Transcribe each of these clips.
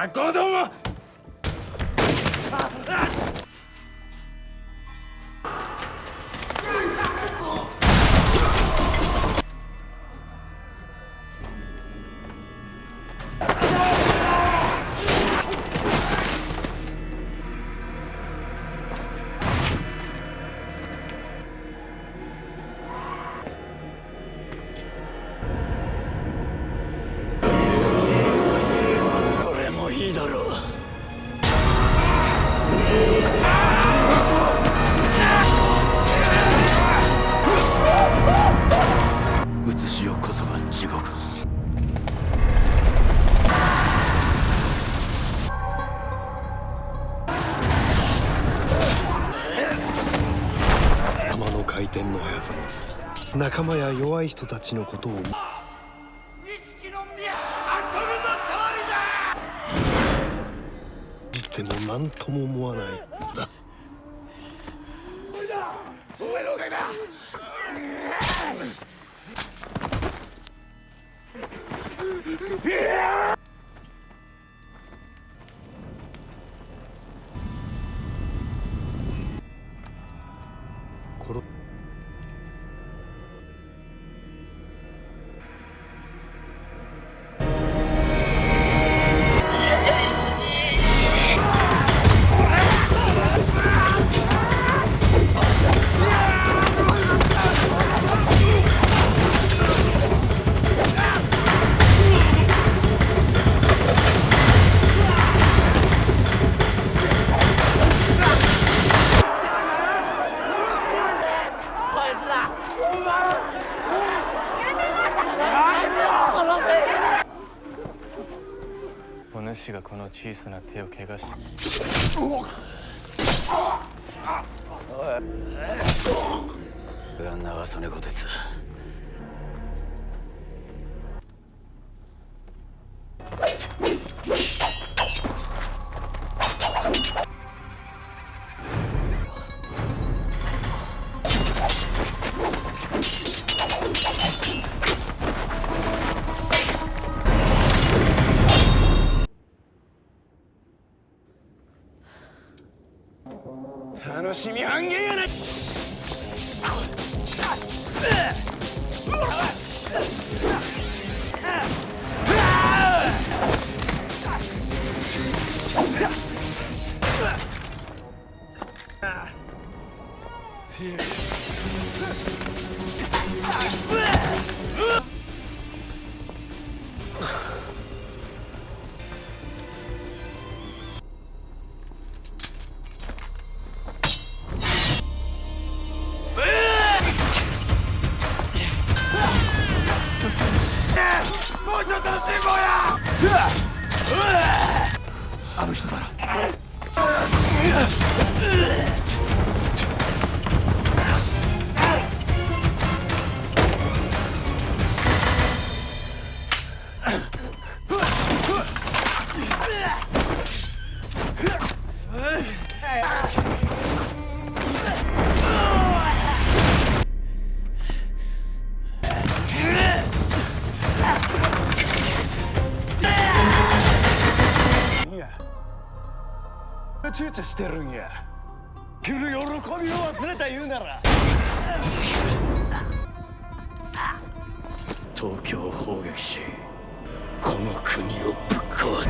子供。回転の速さも仲間や弱い人たちのことを錦の宮悪の勝利だ。知っても何とも思わないだ。お前のおかげだ。お主がこの小さな手を怪我してが長曽根虎鉄。楽しみ半減やない。もうちょっとの辛抱や。あの人だろ。躊躇してるんや。来る喜びを忘れた言うなら。東京を砲撃し、この国をぶっ壊す。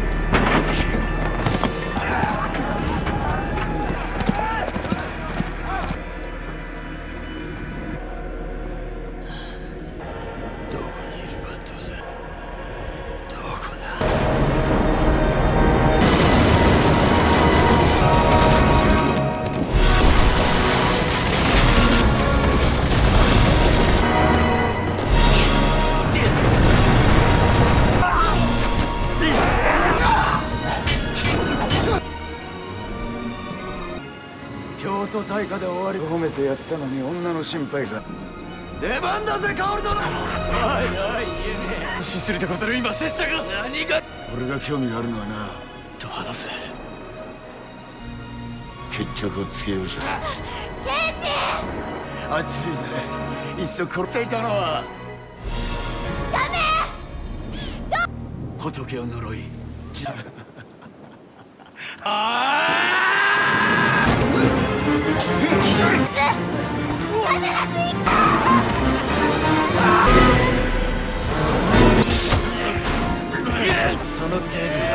どこにいるバットさん。どこだ。京都大火で終わり。褒めてやったのに女の心配か。出番だぜ薫殿。おいおい言えねえ。死するでござる今拙者が。何が。俺が興味があるのはな。と話せ。決着をつけようじゃ。熱いぜ。いっそ殺っていたのは。ダメ。仏を呪い。その程度だ。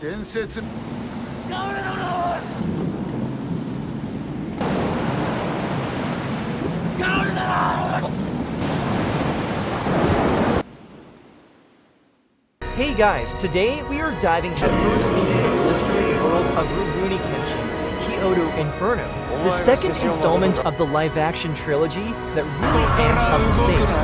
伝説 Hey guys, today we are diving headfirst into the blistering world of Rurouni Kenshin Kyoto Inferno, the second installment of the live-action trilogy that really amps up the stakes.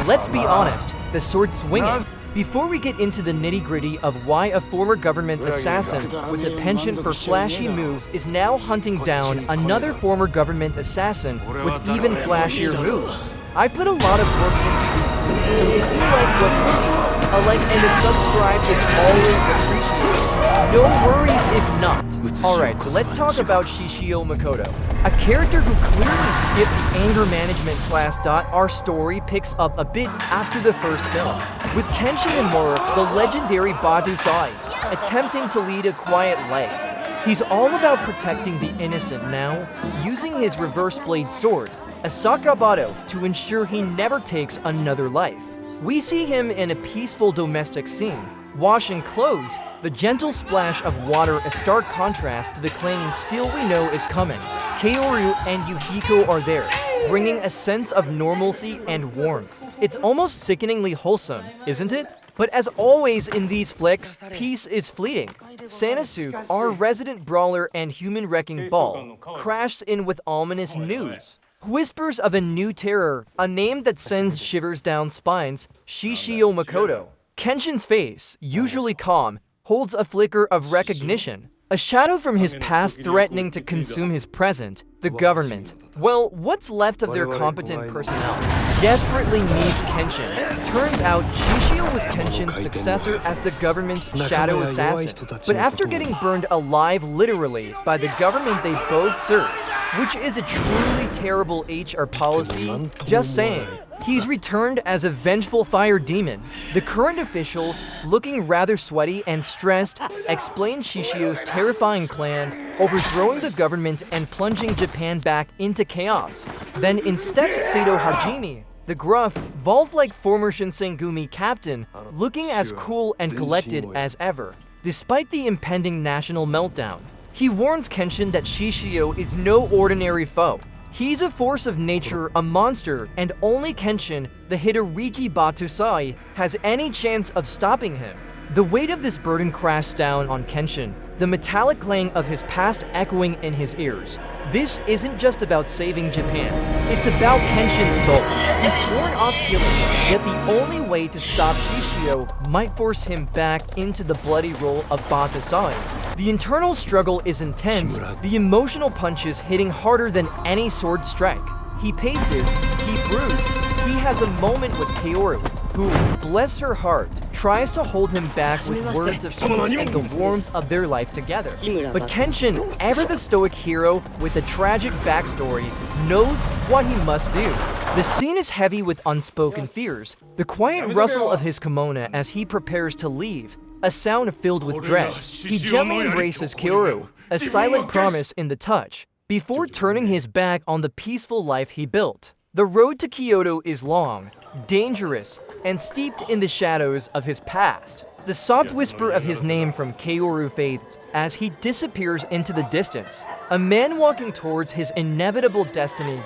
Let's be honest, the sword's swinging. Before we get into the nitty-gritty of why a former government assassin with a penchant for flashy moves is now hunting down another former government assassin with even flashier moves, I put a lot of work into these, so if you like what you see, a like and a subscribe is always appreciated. No worries if not. Alright, let's talk about Shishio Makoto, a character who clearly skipped the anger management class. Our story picks up a bit after the first film, with Kenshin Himura, the legendary Battousai, attempting to lead a quiet life. He's all about protecting the innocent now, using his reverse blade sword, a sakabato, to ensure he never takes another life. We see him in a peaceful domestic scene, washing clothes, the gentle splash of water a stark contrast to the clanging steel we know is coming. Kaoru and Yuhiko are there, bringing a sense of normalcy and warmth. It's almost sickeningly wholesome, isn't it? But as always in these flicks, peace is fleeting. Sanasuke, our resident brawler and human wrecking ball, crashes in with ominous news. Whispers of a new terror, a name that sends shivers down spines, Shishio Makoto. Kenshin's face, usually calm, holds a flicker of recognition, a shadow from his past threatening to consume his present. The government, well, what's left of their competent personnel, desperately needs Kenshin. Turns out Shishio was Kenshin's successor as the government's shadow assassin, but after getting burned alive literally by the government they both serve, which is a truly terrible HR policy, just saying. He's returned as a vengeful fire demon. The current officials, looking rather sweaty and stressed, explain Shishio's terrifying plan, overthrowing the government and plunging Japan back into chaos. Then in steps Sato Hajime, the gruff, Volve-like former Shinsengumi captain, looking as cool and collected as ever, despite the impending national meltdown. He warns Kenshin that Shishio is no ordinary foe. He's a force of nature, a monster, and only Kenshin, the Hidoriki Battousai, has any chance of stopping him. The weight of this burden crashed down on Kenshin, the metallic clang of his past echoing in his ears. This isn't just about saving Japan, it's about Kenshin's soul. He's sworn off killing, yet the only way to stop Shishio might force him back into the bloody role of Battousai. The internal struggle is intense, the emotional punches hitting harder than any sword strike. He paces, he broods, he has a moment with Kaoru, who, bless her heart, tries to hold him back with words of peace and the warmth of their life together. But Kenshin, ever the stoic hero with a tragic backstory, knows what he must do. The scene is heavy with unspoken fears, the quiet rustle of his kimono as he prepares to leave, a sound filled with dread. He gently embraces Kaoru, a silent promise in the touch, before turning his back on the peaceful life he built. The road to Kyoto is long, dangerous, and steeped in the shadows of his past. The soft whisper of his name from Kaoru fades as he disappears into the distance. A man walking towards his inevitable destiny.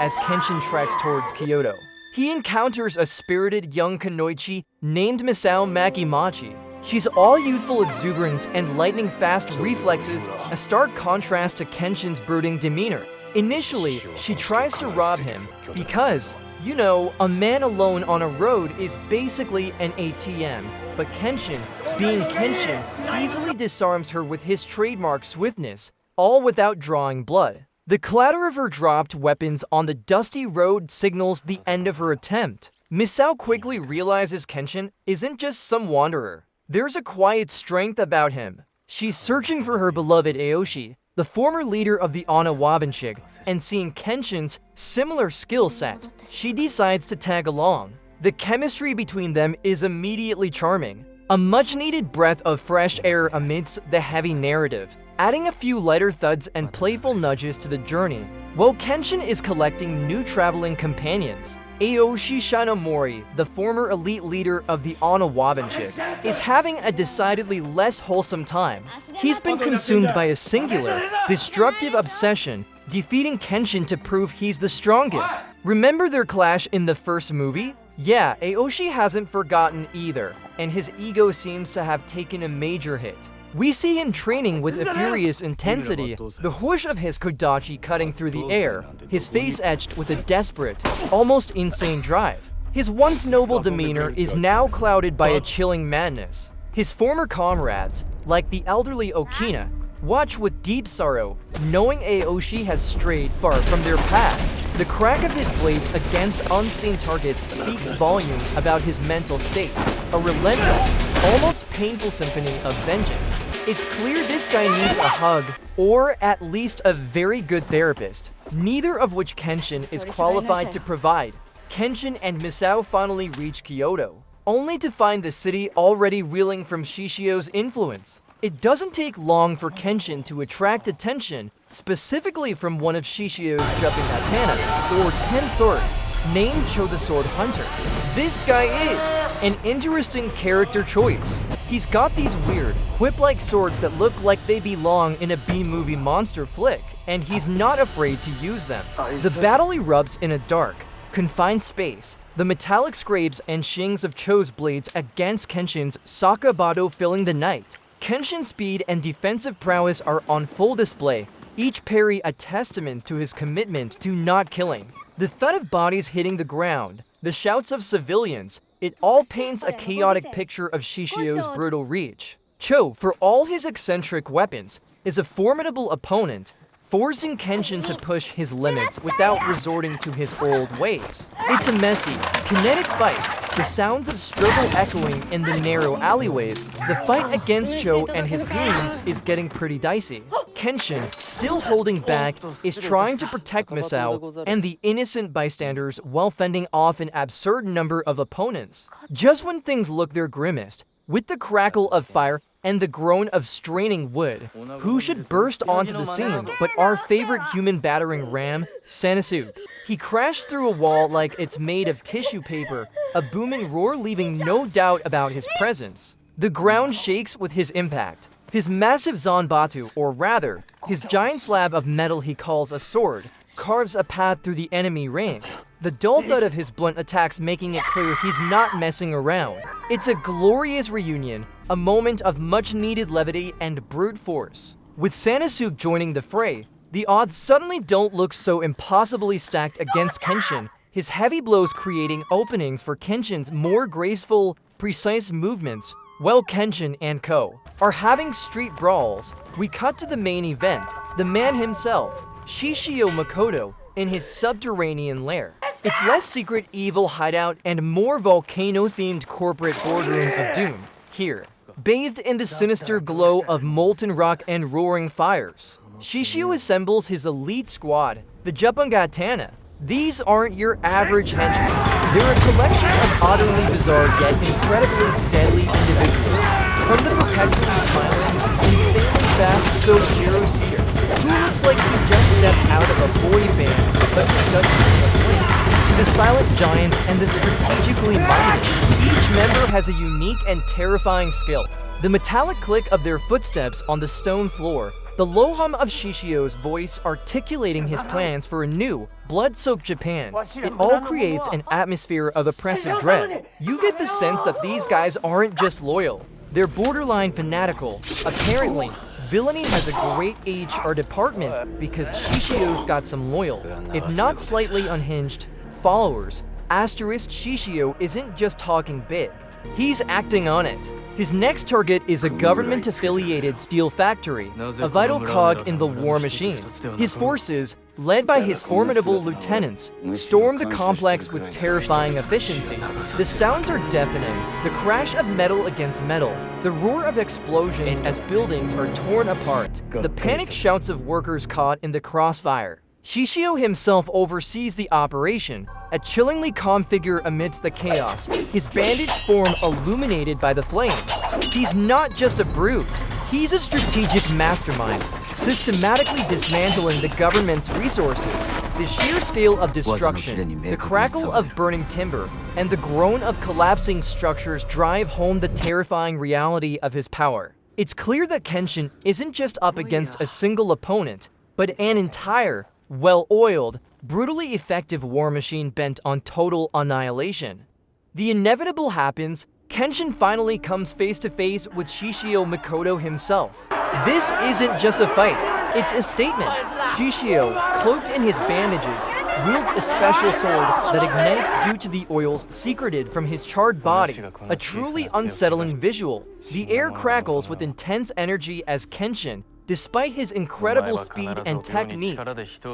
As Kenshin treks towards Kyoto, he encounters a spirited young kunoichi named Misao Makimachi. She's all youthful exuberance and lightning-fast reflexes, a stark contrast to Kenshin's brooding demeanor. Initially, she tries to rob him because, you know, a man alone on a road is basically an ATM. But Kenshin, being Kenshin, easily disarms her with his trademark swiftness, all without drawing blood. The clatter of her dropped weapons on the dusty road signals the end of her attempt. Misao quickly realizes Kenshin isn't just some wanderer. There's a quiet strength about him. She's searching for her beloved Aoshi, the former leader of the Anawabanshig, and seeing Kenshin's similar skill set, she decides to tag along. The chemistry between them is immediately charming. A much-needed breath of fresh air amidst the heavy narrative, adding a few lighter thuds and playful nudges to the journey. While Kenshin is collecting new traveling companions, Aoshi Shinomori, the former elite leader of the Onawabanship, is having a decidedly less wholesome time. He's been consumed by a singular, destructive obsession, defeating Kenshin to prove he's the strongest. Remember their clash in the first movie? Yeah, Aoshi hasn't forgotten either, and his ego seems to have taken a major hit. We see him training with a furious intensity, the whoosh of his kodachi cutting through the air, his face etched with a desperate, almost insane drive. His once noble demeanor is now clouded by a chilling madness. His former comrades, like the elderly Okina, watch with deep sorrow, knowing Aoshi has strayed far from their path. The crack of his blades against unseen targets speaks volumes about his mental state, a relentless, almost painful symphony of vengeance. It's clear this guy needs a hug, or at least a very good therapist, neither of which Kenshin is qualified to provide. Kenshin and Misao finally reach Kyoto, only to find the city already reeling from Shishio's influence. It doesn't take long for Kenshin to attract attention, specifically from one of Shishio's jumping katana, or 10 swords, named Cho the Sword Hunter. This guy is an interesting character choice. He's got these weird, whip-like swords that look like they belong in a B-movie monster flick, and he's not afraid to use them. The battle erupts in a dark, confined space, the metallic scrapes and shings of Cho's blades against Kenshin's Sakabado filling the night. Kenshin's speed and defensive prowess are on full display, each parry a testament to his commitment to not killing. The thud of bodies hitting the ground, the shouts of civilians, it all paints a chaotic picture of Shishio's brutal reach. Cho, for all his eccentric weapons, is a formidable opponent, forcing Kenshin to push his limits without resorting to his old ways. It's a messy, kinetic fight, the sounds of struggle echoing in the narrow alleyways. The fight against Cho and his goons is getting pretty dicey. Kenshin, still holding back, is trying to protect Misao and the innocent bystanders while fending off an absurd number of opponents. Just when things look their grimmest, with the crackle of fire and the groan of straining wood, who should burst onto the scene but our favorite human battering ram, Sanasuke. He crashed through a wall like it's made of tissue paper, a booming roar leaving no doubt about his presence. The ground shakes with his impact. His massive zanbatsu, or rather, his giant slab of metal he calls a sword, carves a path through the enemy ranks, the dull thud of his blunt attacks making it clear he's not messing around. It's a glorious reunion, a moment of much-needed levity and brute force. With Sanasuke joining the fray, the odds suddenly don't look so impossibly stacked against Kenshin, his heavy blows creating openings for Kenshin's more graceful, precise movements. While Kenshin and co. are having street brawls, we cut to the main event, the man himself, Shishio Makoto, in his subterranean lair. It's less secret evil hideout and more volcano-themed corporate boardroom of doom. Here, bathed in the sinister glow of molten rock and roaring fires, Shishio assembles his elite squad, the Jappangatana. These aren't your average henchmen. They're a collection of utterly bizarre yet incredibly deadly individuals. From the perpetually smiling, insanely fast Sojiro Cedar, who looks like he just stepped out of a boy band but doesn't have a blink, to the silent giants and the strategically minded. Each member has a unique and terrifying skill. The metallic click of their footsteps on the stone floor, the low hum of Shishio's voice articulating his plans for a new, blood-soaked Japan. It all creates an atmosphere of oppressive dread. You get the sense that these guys aren't just loyal. They're borderline fanatical. Apparently, villainy has a great HR department because Shishio's got some loyal, if not slightly unhinged, followers. Asterisk Shishio isn't just talking big. He's acting on it. His next target is a government-affiliated steel factory, a vital cog in the war machine. His forces, led by his formidable lieutenants, storm the complex with terrifying efficiency. The sounds are deafening, the crash of metal against metal, the roar of explosions as buildings are torn apart, the panicked shouts of workers caught in the crossfire. Shishio himself oversees the operation, a chillingly calm figure amidst the chaos, his bandaged form illuminated by the flames. He's not just a brute, he's a strategic mastermind, systematically dismantling the government's resources. The sheer scale of destruction, the crackle of burning timber, and the groan of collapsing structures drive home the terrifying reality of his power. It's clear that Kenshin isn't just up against a single opponent, but an entire, well-oiled, brutally effective war machine bent on total annihilation. The inevitable happens. Kenshin finally comes face to face with Shishio Makoto himself. This isn't just a fight, it's a statement. Shishio, cloaked in his bandages, wields a special sword that ignites due to the oils secreted from his charred body, a truly unsettling visual. The air crackles with intense energy as Kenshin, despite his incredible speed and technique,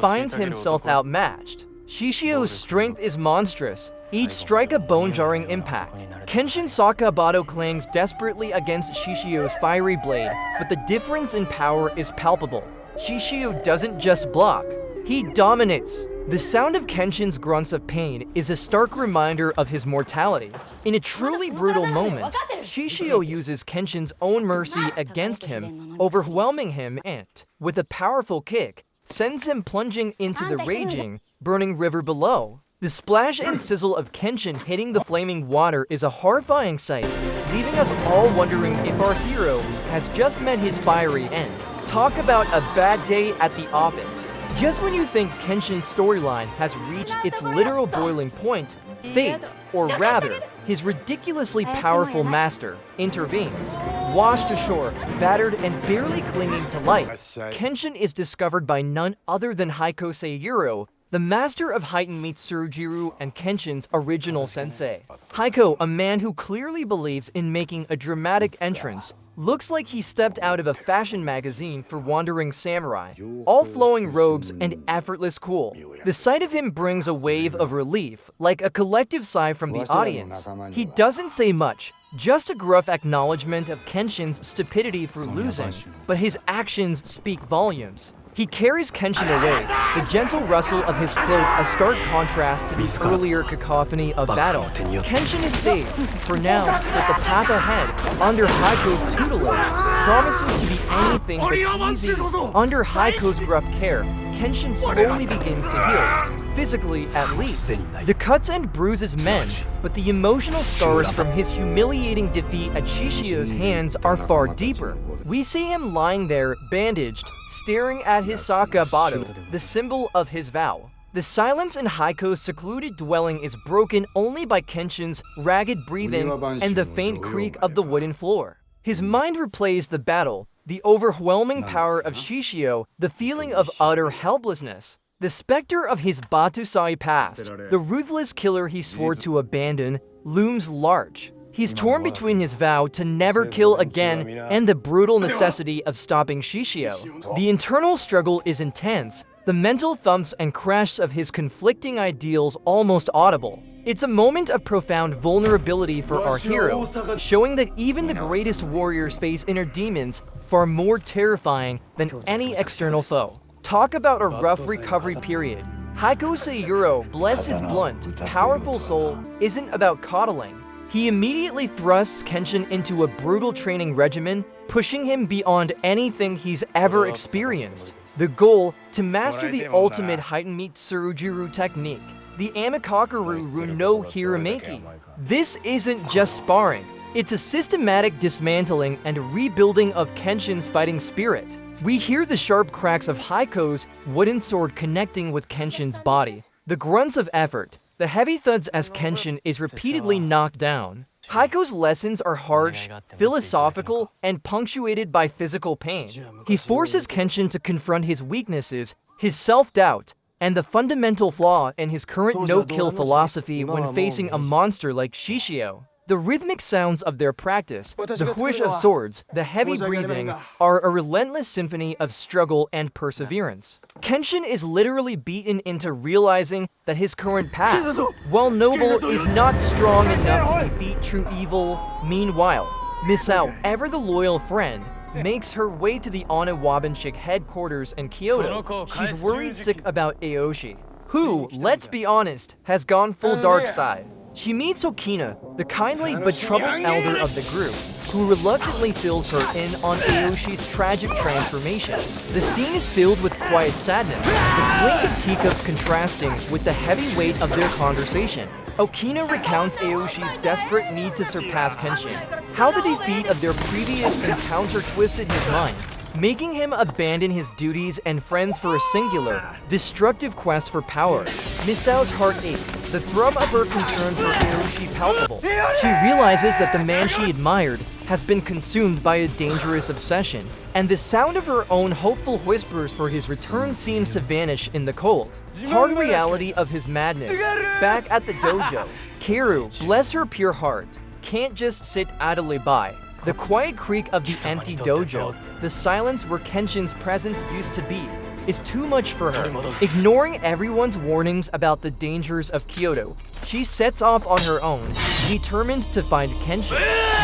finds himself outmatched. Shishio's strength is monstrous, each strike a bone-jarring impact. Kenshin's Sakabato clangs desperately against Shishio's fiery blade, but the difference in power is palpable. Shishio doesn't just block, he dominates. The sound of Kenshin's grunts of pain is a stark reminder of his mortality. In a truly brutal moment, Shishio uses Kenshin's own mercy against him, overwhelming him and, with a powerful kick, sends him plunging into the raging, burning river below. The splash and sizzle of Kenshin hitting the flaming water is a horrifying sight, leaving us all wondering if our hero has just met his fiery end. Talk about a bad day at the office. Just when you think Kenshin's storyline has reached its literal boiling point, fate, or rather, his ridiculously powerful master, intervenes. Washed ashore, battered and barely clinging to life, Kenshin is discovered by none other than Heiko Seiyuro, the master of heightened meets Tsurujiru and Kenshin's original sensei. Heiko, a man who clearly believes in making a dramatic entrance, looks like he stepped out of a fashion magazine for wandering samurai, all flowing robes and effortless cool. The sight of him brings a wave of relief, like a collective sigh from the audience. He doesn't say much, just a gruff acknowledgement of Kenshin's stupidity for losing, but his actions speak volumes. He carries Kenshin away, the gentle rustle of his cloak a stark contrast to the earlier cacophony of battle. Kenshin is safe, for now, but the path ahead, under Heiko's tutelage, promises to be anything but easy. Under Heiko's gruff care, Kenshin slowly begins to heal, physically at least. The cuts and bruises mend, but the emotional scars from his humiliating defeat at Shishio's hands are far deeper. We see him lying there, bandaged, staring at his Sakabato, the symbol of his vow. The silence in Heiko's secluded dwelling is broken only by Kenshin's ragged breathing and the faint creak of the wooden floor. His mind replays the battle, the overwhelming power of Shishio, the feeling of utter helplessness. The specter of his Battousai past, the ruthless killer he swore to abandon, looms large. He's torn between his vow to never kill again and the brutal necessity of stopping Shishio. The internal struggle is intense, the mental thumps and crashes of his conflicting ideals almost audible. It's a moment of profound vulnerability for our hero, showing that even the greatest warriors face inner demons far more terrifying than any external foe. Talk about a rough recovery period. Heiko Seiyuro, bless his blunt, powerful soul, isn't about coddling. He immediately thrusts Kenshin into a brutal training regimen, pushing him beyond anything he's ever experienced. The goal, to master the ultimate heightened meet Tsurujiru technique, the Amikakeru Runo Hirameki. This isn't just sparring, it's a systematic dismantling and rebuilding of Kenshin's fighting spirit. We hear the sharp cracks of Heiko's wooden sword connecting with Kenshin's body, the grunts of effort, the heavy thuds as Kenshin is repeatedly knocked down. Heiko's lessons are harsh, philosophical, and punctuated by physical pain. He forces Kenshin to confront his weaknesses, his self-doubt, and the fundamental flaw in his current no-kill philosophy when facing a monster like Shishio. The rhythmic sounds of their practice, the whoosh of swords, the heavy breathing, are a relentless symphony of struggle and perseverance. Kenshin is literally beaten into realizing that his current path, while noble, is not strong enough to defeat true evil. Meanwhile, Misao, ever the loyal friend, makes her way to the Onawabanshik headquarters in Kyoto. She's worried sick about Aoshi, who, let's be honest, has gone full dark side. She meets Okina, the kindly but troubled elder of the group, who reluctantly fills her in on Aoshi's tragic transformation. The scene is filled with quiet sadness, the clink of teacups contrasting with the heavy weight of their conversation. Okina recounts Aoshi's desperate need to surpass Kenshin, how the defeat of their previous encounter twisted his mind, making him abandon his duties and friends for a singular, destructive quest for power. Misao's heart aches, the thrum of her concern for Aoshi palpable. She realizes that the man she admired has been consumed by a dangerous obsession, and the sound of her own hopeful whispers for his return seems to vanish in the cold, hard reality of his madness. Back at the dojo, Kaoru, bless her pure heart, can't just sit idly by. The quiet creak of the empty dojo, the silence where Kenshin's presence used to be, is too much for her. Ignoring everyone's warnings about the dangers of Kyoto, she sets off on her own, determined to find Kenshin.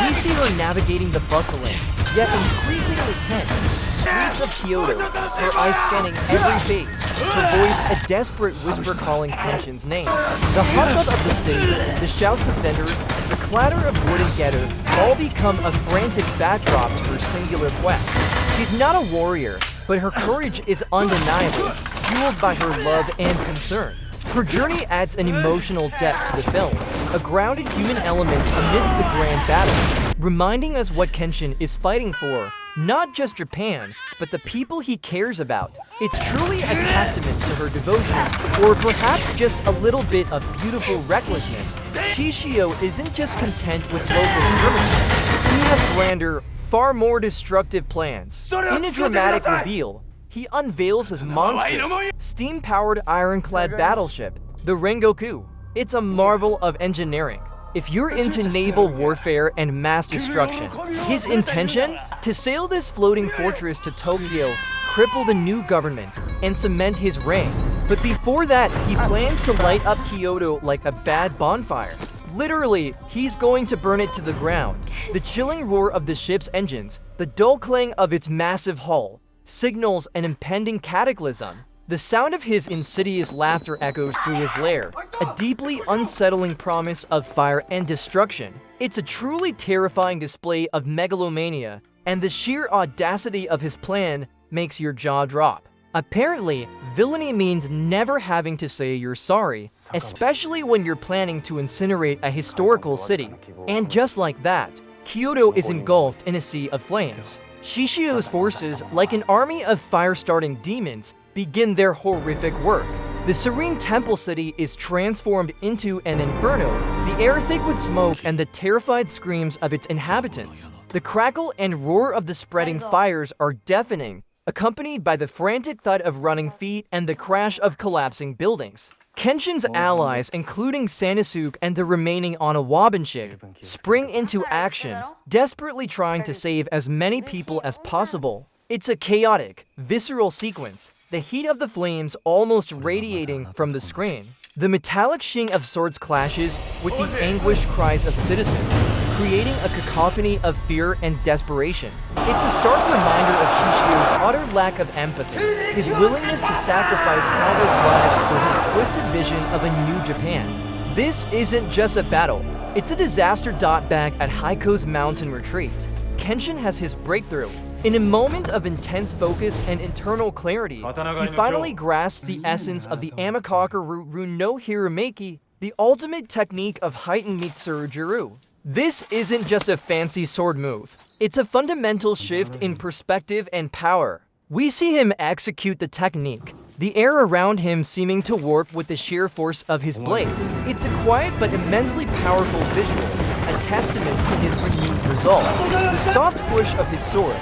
We see her navigating the bustling, yet increasingly tense, streets of Kyoto, her eyes scanning every face, her voice a desperate whisper calling Kenshin's name. The hubbub of the city, the shouts of vendors, the clatter of wood and getter all become a frantic backdrop to her singular quest. She's not a warrior, but her courage is undeniable, fueled by her love and concern. Her journey adds an emotional depth to the film, a grounded human element amidst the grand battles, reminding us what Kenshin is fighting for, not just Japan, but the people he cares about. It's truly a testament to her devotion, or perhaps just a little bit of beautiful recklessness. Shishio isn't just content with local skirmishes. He has grander, far more destructive plans. In a dramatic reveal, he unveils his monstrous, steam-powered ironclad battleship, the Rengoku. It's a marvel of engineering. If you're into naval warfare and mass destruction, his intention? To sail this floating fortress to Tokyo, cripple the new government, and cement his reign. But before that, he plans to light up Kyoto like a bad bonfire. Literally, he's going to burn it to the ground. The chilling roar of the ship's engines, the dull clang of its massive hull, signals an impending cataclysm. The sound of his insidious laughter echoes through his lair, a deeply unsettling promise of fire and destruction. It's a truly terrifying display of megalomania, and the sheer audacity of his plan makes your jaw drop. Apparently, villainy means never having to say you're sorry, especially when you're planning to incinerate a historical city. And just like that, Kyoto is engulfed in a sea of flames. Shishio's forces, like an army of fire-starting demons, begin their horrific work. The serene temple city is transformed into an inferno, the air thick with smoke and the terrified screams of its inhabitants. The crackle and roar of the spreading fires are deafening, accompanied by the frantic thud of running feet and the crash of collapsing buildings. Kenshin's allies, including Sanasuke and the remaining Onawabanshik, spring into action, desperately trying to save as many people as possible. It's a chaotic, visceral sequence, the heat of the flames almost radiating from the screen. The metallic shing of swords clashes with the anguished cries of citizens, creating a cacophony of fear and desperation. It's a stark reminder of Shishio's utter lack of empathy, his willingness to sacrifice countless lives for his twisted vision of a new Japan. This isn't just a battle, it's a disaster. Back at Heiko's mountain retreat, Kenshin has his breakthrough. In a moment of intense focus and internal clarity, he finally grasps the essence of the Amakaku no Hirameki, the ultimate technique of heightened Mitsuru. This isn't just a fancy sword move. It's a fundamental shift in perspective and power. We see him execute the technique, the air around him seeming to warp with the sheer force of his blade. It's a quiet but immensely powerful visual, a testament to his renewed resolve. The soft push of his sword,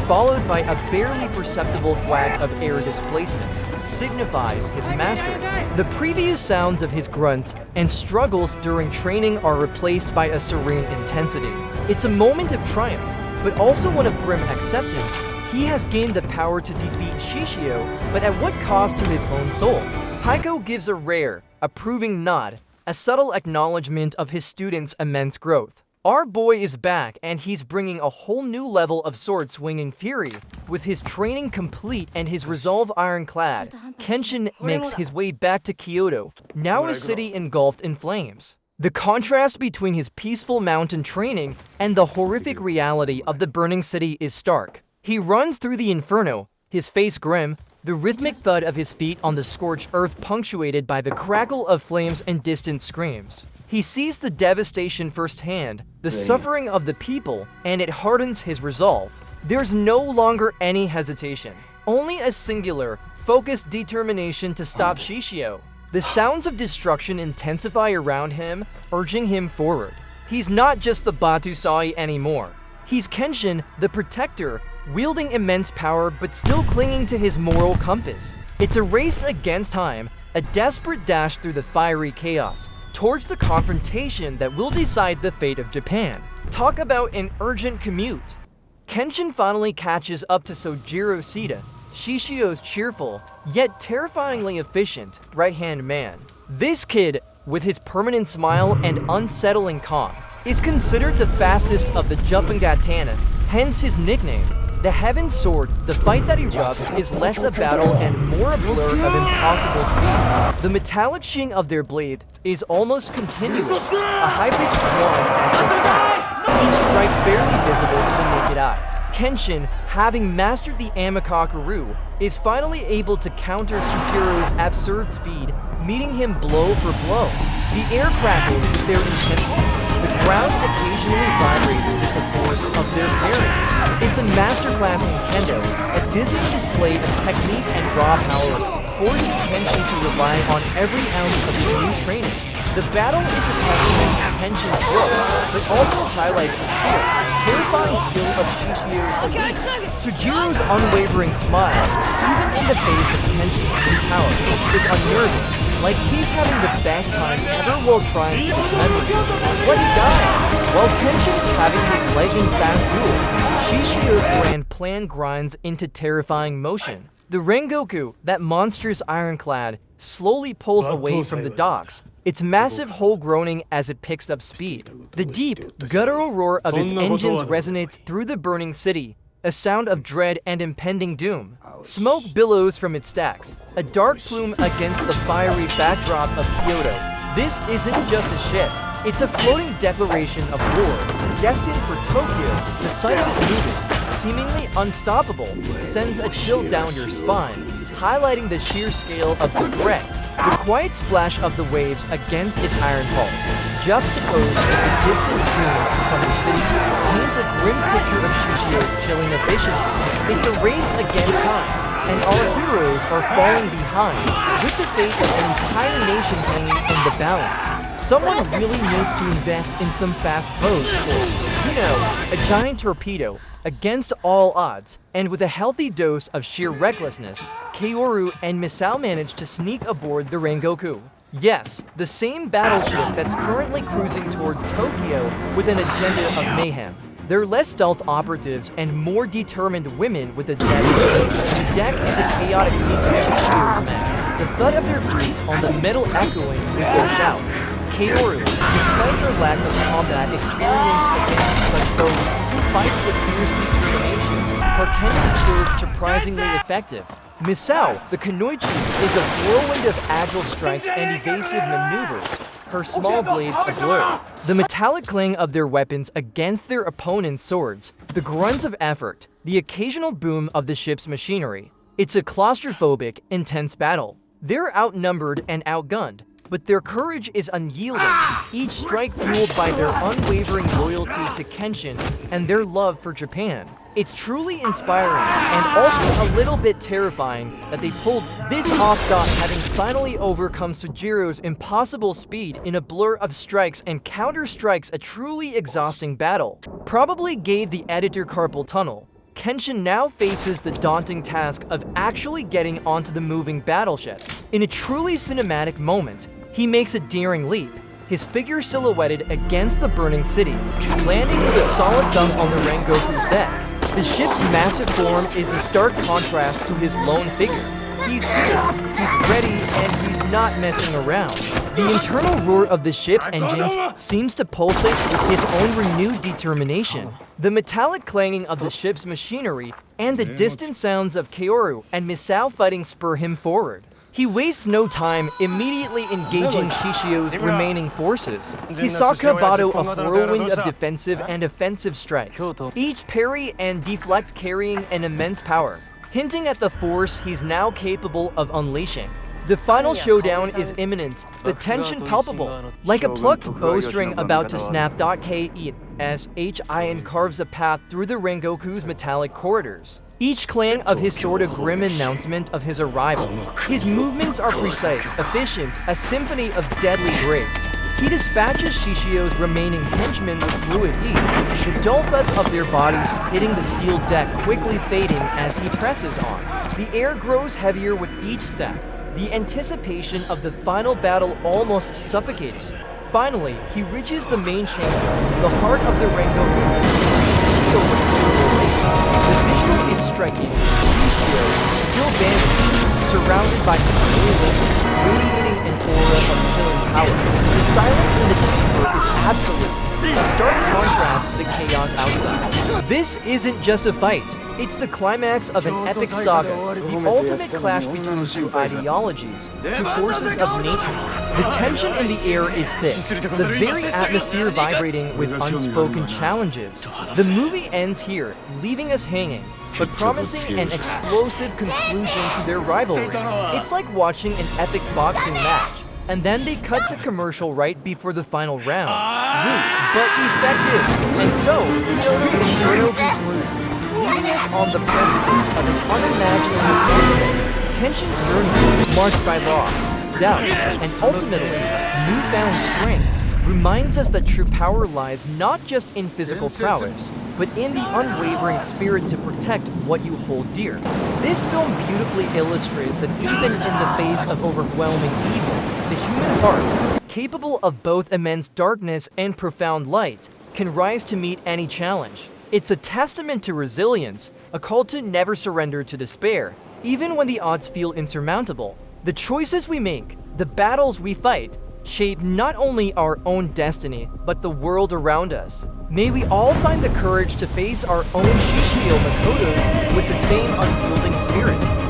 followed by a barely perceptible thwack of air displacement, signifies his mastery. The previous sounds of his grunts and struggles during training are replaced by a serene intensity. It's a moment of triumph, but also one of grim acceptance. He has gained the power to defeat Shishio, but at what cost to his own soul? Heiko gives a rare, approving nod, a subtle acknowledgement of his student's immense growth. Our boy is back, and he's bringing a whole new level of sword-swinging fury. With his training complete and his resolve ironclad, Kenshin makes his way back to Kyoto, now a city engulfed in flames. The contrast between his peaceful mountain training and the horrific reality of the burning city is stark. He runs through the inferno, his face grim, the rhythmic thud of his feet on the scorched earth punctuated by the crackle of flames and distant screams. He sees the devastation firsthand, the suffering of the people, and it hardens his resolve. There's no longer any hesitation, only a singular, focused determination to stop Shishio. The sounds of destruction intensify around him, urging him forward. He's not just the Battousai anymore. He's Kenshin, the protector, wielding immense power but still clinging to his moral compass. It's a race against time, a desperate dash through the fiery chaos, towards the confrontation that will decide the fate of Japan. Talk about an urgent commute. Kenshin finally catches up to Sojiro Sita, Shishio's cheerful, yet terrifyingly efficient, right-hand man. This kid, with his permanent smile and unsettling calm, is considered the fastest of the Juppengatana, hence his nickname. The Heaven Sword, the fight that erupts, is less a battle and more a blur of impossible speed. The metallic sheen of their blades is almost continuous, a high-pitched whine as they crash, each strike barely visible to the naked eye. Kenshin, having mastered the Amikaku, is finally able to counter Sugiro's absurd speed, meeting him blow for blow. The air crackles with their intensity. The ground occasionally vibrates with the force of their parents. It's a masterclass in kendo, a dizzying display of technique and raw power, forcing Kenshin to rely on every ounce of his new training. The battle is a testament to Kenshin's growth, but also highlights the sheer, terrifying skill of Shishio's elite. Sugiro's unwavering smile, even in the face of Kenshin's new power, is unnerving, like he's having the best time ever while trying to dismember him. What a guy! While Kenshin's having his lightning-fast duel, Shishio's grand plan grinds into terrifying motion. The Rengoku, that monstrous ironclad, slowly pulls away from the docks, its massive hull groaning as it picks up speed. The deep, guttural roar of its engines resonates through the burning city, a sound of dread and impending doom. Smoke billows from its stacks, a dark plume against the fiery backdrop of Kyoto. This isn't just a ship, it's a floating declaration of war, destined for Tokyo. The sight of it moving, seemingly unstoppable, sends a chill down your spine, highlighting the sheer scale of the threat. The quiet splash of the waves against its iron hull, juxtaposed with the distant streams from the city, paints a grim picture of Shishio's chilling efficiency. It's a race against time, and our heroes are falling behind, with the fate of an entire nation hanging in the balance. Someone really needs to invest in some fast boats or, a giant torpedo, against all odds, and with a healthy dose of sheer recklessness, Kaoru and Misao manage to sneak aboard the Rengoku. Yes, the same battleship that's currently cruising towards Tokyo with an agenda of mayhem. They're less stealth operatives and more determined women with a deadly. The deck is a chaotic scene of Shishio's men, the thud of their boots on the metal echoing with their shouts. Kaoru, despite her lack of combat experience against such foes, fights with fierce determination. Her kendo skills surprisingly effective. Misao, the Kunoichi, is a whirlwind of agile strikes and evasive maneuvers, her small blades ablur. The metallic clang of their weapons against their opponent's swords, the grunts of effort, the occasional boom of the ship's machinery. It's a claustrophobic, intense battle. They're outnumbered and outgunned, but their courage is unyielding, each strike fueled by their unwavering loyalty to Kenshin and their love for Japan. It's truly inspiring and also a little bit terrifying that they pulled this off, having finally overcome Sugiro's impossible speed in a blur of strikes and counter-strikes, a truly exhausting battle. Probably gave the editor carpal tunnel. Kenshin now faces the daunting task of actually getting onto the moving battleship. In a truly cinematic moment, he makes a daring leap, his figure silhouetted against the burning city, landing with a solid thump on the Rengoku's deck. The ship's massive form is a stark contrast to his lone figure. He's here, he's ready, and he's not messing around. The internal roar of the ship's engines seems to pulsate with his own renewed determination. The metallic clanging of the ship's machinery and the distant sounds of Kaoru and Misao fighting spur him forward. He wastes no time immediately engaging Shishio's remaining forces. Hisaka Bado a whirlwind of defensive and offensive strikes, each parry and deflect carrying an immense power, hinting at the force he's now capable of unleashing. The final showdown is imminent, the tension palpable. Like a plucked bowstring about to snap. Kshin carves a path through the Rengoku's metallic corridors. Each clang of his sword a grim announcement of his arrival. His movements are precise, efficient, a symphony of deadly grace. He dispatches Shishio's remaining henchmen with fluid ease, the dull thuds of their bodies hitting the steel deck quickly fading as he presses on. The air grows heavier with each step, the anticipation of the final battle almost suffocating. Finally, he reaches the main chamber, the heart of the Rengoku, where Shishio repeatedly waits. The visual is striking. Shishio, still bandaged, surrounded by perilous, radiating an aura of killing power. The silence in the chamber is absolute, a stark contrast to the chaos outside. This isn't just a fight. It's the climax of an epic saga, the ultimate clash between two ideologies, two forces of nature. The tension in the air is thick, the very atmosphere vibrating with unspoken challenges. The movie ends here, leaving us hanging, but promising an explosive conclusion to their rivalry. It's like watching an epic boxing match, and then they cut to commercial right before the final round. Rude, but effective. And so, Kyoto Inferno concludes, leaving us on the precipice of an unimaginable conflict. Kenshin's journey, marked by loss, doubt, and ultimately, newfound strength, reminds us that true power lies not just in physical prowess, but in the unwavering spirit to protect what you hold dear. This film beautifully illustrates that even in the face of overwhelming evil, the human heart, capable of both immense darkness and profound light, can rise to meet any challenge. It's a testament to resilience, a call to never surrender to despair, even when the odds feel insurmountable. The choices we make, the battles we fight, shape not only our own destiny, but the world around us. May we all find the courage to face our own Shishio Makotos with the same unyielding spirit.